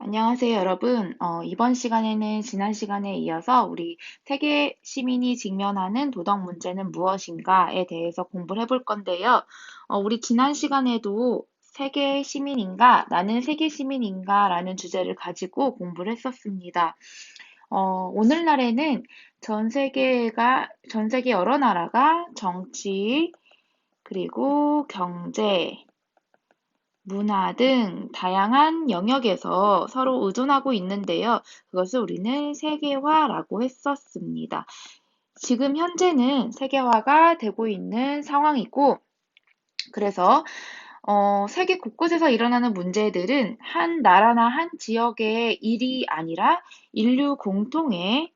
안녕하세요, 여러분. 이번 시간에는 지난 시간에 이어서 우리 세계 시민이 직면하는 도덕 문제는 무엇인가에 대해서 공부를 해볼 건데요. 우리 지난 시간에도 세계 시민인가, 나는 세계 시민인가 라는 주제를 가지고 공부를 했었습니다. 오늘날에는 전 세계 여러 나라가 정치, 그리고 경제, 문화 등 다양한 영역에서 서로 의존하고 있는데요. 그것을 우리는 세계화라고 했었습니다. 지금 현재는 세계화가 되고 있는 상황이고, 그래서 세계 곳곳에서 일어나는 문제들은 한 나라나 한 지역의 일이 아니라 인류 공통의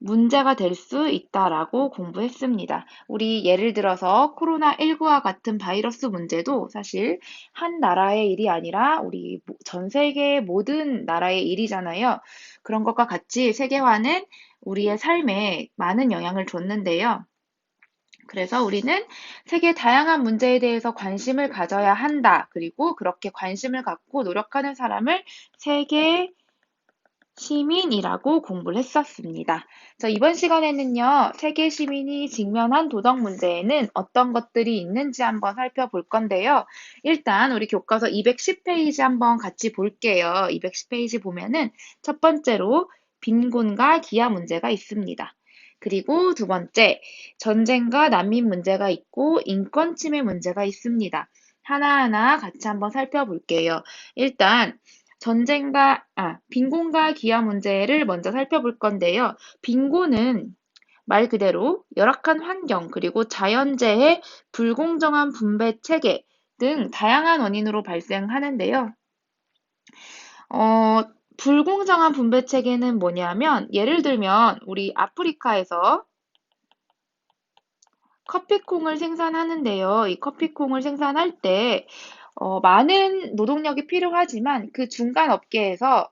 문제가 될 수 있다라고 공부했습니다. 우리 예를 들어서 코로나19와 같은 바이러스 문제도 사실 한 나라의 일이 아니라 우리 전 세계 모든 나라의 일이잖아요. 그런 것과 같이 세계화는 우리의 삶에 많은 영향을 줬는데요. 그래서 우리는 세계 다양한 문제에 대해서 관심을 가져야 한다. 그리고 그렇게 관심을 갖고 노력하는 사람을 세계 시민이라고 공부를 했었습니다. 이번 시간에는요, 세계 시민이 직면한 도덕 문제에는 어떤 것들이 있는지 한번 살펴볼 건데요. 일단 우리 교과서 210페이지 한번 같이 볼게요. 210페이지 보면은 첫 번째로 빈곤과 기아 문제가 있습니다. 그리고 두 번째, 전쟁과 난민 문제가 있고 인권 침해 문제가 있습니다. 하나하나 같이 한번 살펴볼게요. 일단 빈곤과 기아 문제를 먼저 살펴볼 건데요. 빈곤은 말 그대로 열악한 환경, 그리고 자연재해, 불공정한 분배 체계 등 다양한 원인으로 발생하는데요. 어, 불공정한 분배 체계는 뭐냐면, 예를 들면, 우리 아프리카에서 커피콩을 생산하는데요. 이 커피콩을 생산할 때, 많은 노동력이 필요하지만 그 중간 업계에서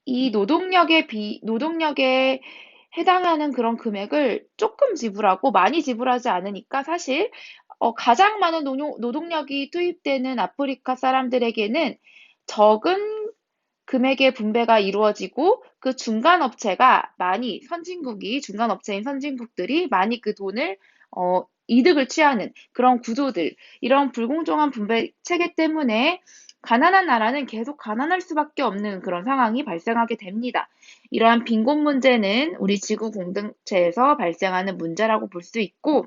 이 노동력에 해당하는 그런 금액을 조금 지불하고 많이 지불하지 않으니까 사실 가장 많은 노동력이 투입되는 아프리카 사람들에게는 적은 금액의 분배가 이루어지고 그 중간 업체인 선진국들이 많이 그 돈을 이득을 취하는 그런 구조들, 이런 불공정한 분배 체계 때문에 가난한 나라는 계속 가난할 수밖에 없는 그런 상황이 발생하게 됩니다. 이러한 빈곤 문제는 우리 지구 공동체에서 발생하는 문제라고 볼 수 있고,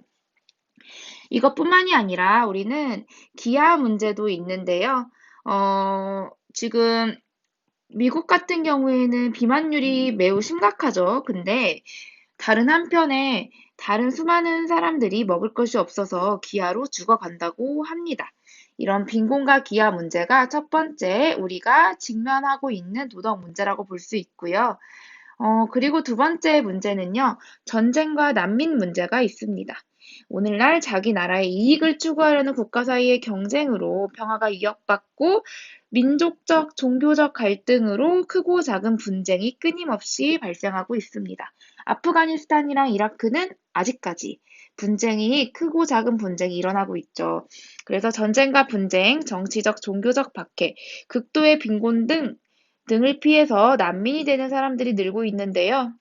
이것뿐만이 아니라 우리는 기아 문제도 있는데요. 지금 미국 같은 경우에는 비만율이 매우 심각하죠. 근데 다른 한편에 다른 수많은 사람들이 먹을 것이 없어서 기아로 죽어간다고 합니다. 이런 빈곤과 기아 문제가 첫 번째 우리가 직면하고 있는 도덕 문제라고 볼 수 있고요. 그리고 두 번째 문제는요, 전쟁과 난민 문제가 있습니다. 오늘날 자기 나라의 이익을 추구하려는 국가 사이의 경쟁으로 평화가 위협받고 민족적, 종교적 갈등으로 크고 작은 분쟁이 끊임없이 발생하고 있습니다. 아프가니스탄이랑 이라크는 아직까지 크고 작은 분쟁이 일어나고 있죠. 그래서 전쟁과 분쟁, 정치적, 종교적 박해, 극도의 빈곤 등을 피해서 난민이 되는 사람들이 늘고 있는데요.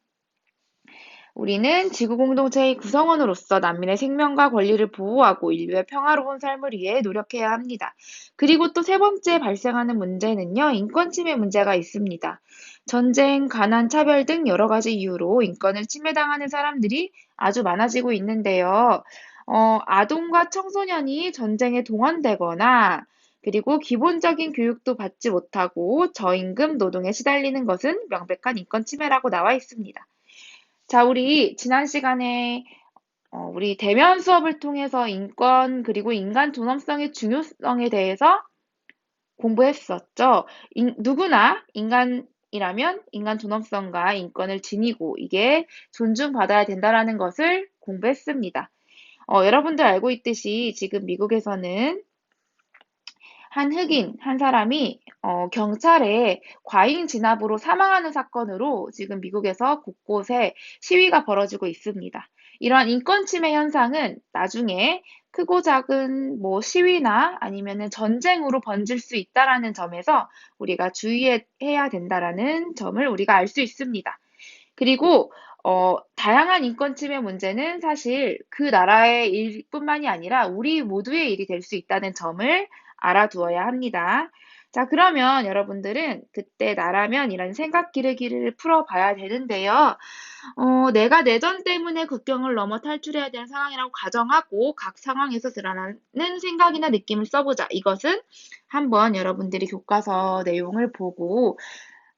우리는 지구 공동체의 구성원으로서 난민의 생명과 권리를 보호하고 인류의 평화로운 삶을 위해 노력해야 합니다. 그리고 또 세 번째 발생하는 문제는요, 인권 침해 문제가 있습니다. 전쟁, 가난, 차별 등 여러 가지 이유로 인권을 침해당하는 사람들이 아주 많아지고 있는데요. 아동과 청소년이 전쟁에 동원되거나 그리고 기본적인 교육도 받지 못하고 저임금 노동에 시달리는 것은 명백한 인권 침해라고 나와 있습니다. 자, 우리 지난 시간에 우리 대면 수업을 통해서 인권 그리고 인간 존엄성의 중요성에 대해서 공부했었죠. 누구나 인간이라면 인간 존엄성과 인권을 지니고 이게 존중받아야 된다라는 것을 공부했습니다. 여러분들 알고 있듯이 지금 미국에서는 한 흑인 한 사람이 경찰의 과잉 진압으로 사망하는 사건으로 지금 미국에서 곳곳에 시위가 벌어지고 있습니다. 이러한 인권 침해 현상은 나중에 크고 작은 뭐 시위나 아니면은 전쟁으로 번질 수 있다라는 점에서 우리가 주의해야 된다라는 점을 우리가 알 수 있습니다. 그리고 다양한 인권 침해 문제는 사실 그 나라의 일뿐만이 아니라 우리 모두의 일이 될 수 있다는 점을 알아두어야 합니다. 자, 그러면 여러분들은 그때 나라면 이런 생각 기르기를 풀어봐야 되는데요. 내가 내전 때문에 국경을 넘어 탈출해야 되는 상황이라고 가정하고 각 상황에서 드러나는 생각이나 느낌을 써보자. 이것은 한번 여러분들이 교과서 내용을 보고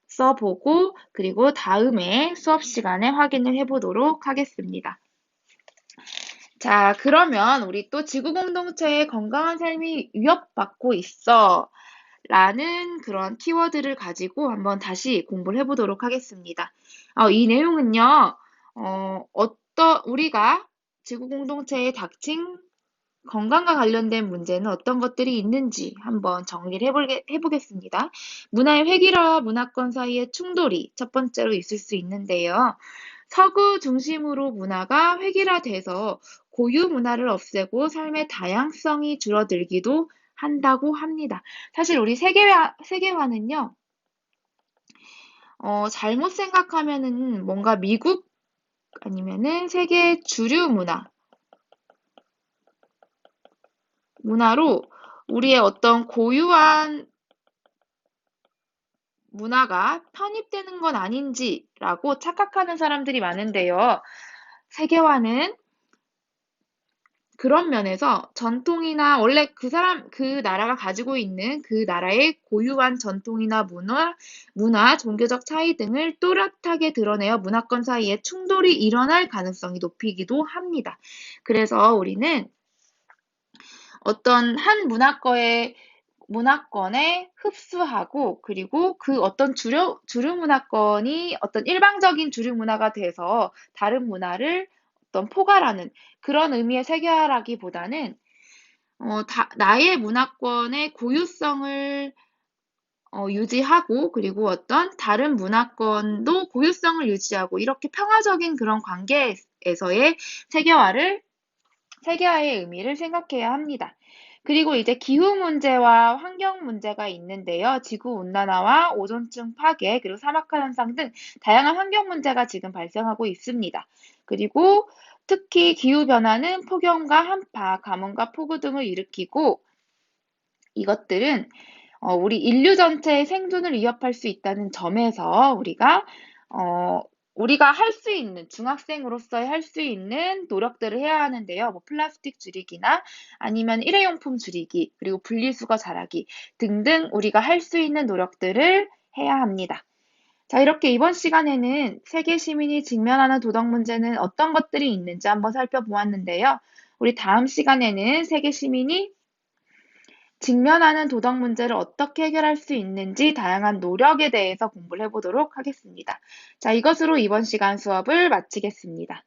써보고 그리고 다음에 수업 시간에 확인을 해보도록 하겠습니다. 자, 그러면 우리 또 지구 공동체의 건강한 삶이 위협받고 있어 라는 그런 키워드를 가지고 한번 다시 공부를 해보도록 하겠습니다. 이 내용은요, 우리가 지구 공동체에 닥친 건강과 관련된 문제는 어떤 것들이 있는지 한번 정리를 해보겠습니다. 문화의 획일화와 문화권 사이의 충돌이 첫 번째로 있을 수 있는데요. 서구 중심으로 문화가 획일화돼서 고유 문화를 없애고 삶의 다양성이 줄어들기도 한다고 합니다. 사실 우리 세계화는요, 잘못 생각하면은 뭔가 미국 아니면은 세계 주류 문화로 우리의 어떤 고유한 문화가 편입되는 건 아닌지라고 착각하는 사람들이 많은데요. 세계화는 그런 면에서 전통이나 원래 그 나라가 가지고 있는 그 나라의 고유한 전통이나 문화, 종교적 차이 등을 또렷하게 드러내어 문화권 사이에 충돌이 일어날 가능성이 높이기도 합니다. 그래서 우리는 어떤 한 문화권에 흡수하고 그리고 그 어떤 주류 문화권이 어떤 일방적인 주류 문화가 돼서 다른 문화를 어떤 포괄하는 그런 의미의 세계화라기보다는 나의 문화권의 고유성을 유지하고 그리고 어떤 다른 문화권도 고유성을 유지하고 이렇게 평화적인 그런 관계에서의 세계화의 의미를 생각해야 합니다. 그리고 이제 기후 문제와 환경 문제가 있는데요. 지구 온난화와 오존층 파괴, 그리고 사막화 현상 등 다양한 환경 문제가 지금 발생하고 있습니다. 그리고 특히 기후 변화는 폭염과 한파, 가뭄과 폭우 등을 일으키고 이것들은 우리 인류 전체의 생존을 위협할 수 있다는 점에서 우리가 할 수 있는, 중학생으로서의 할 수 있는 노력들을 해야 하는데요. 뭐 플라스틱 줄이기나 아니면 일회용품 줄이기, 그리고 분리수거 잘하기 등등 우리가 할 수 있는 노력들을 해야 합니다. 자, 이렇게 이번 시간에는 세계 시민이 직면하는 도덕 문제는 어떤 것들이 있는지 한번 살펴보았는데요. 우리 다음 시간에는 세계 시민이 직면하는 도덕 문제를 어떻게 해결할 수 있는지 다양한 노력에 대해서 공부를 해보도록 하겠습니다. 자, 이것으로 이번 시간 수업을 마치겠습니다.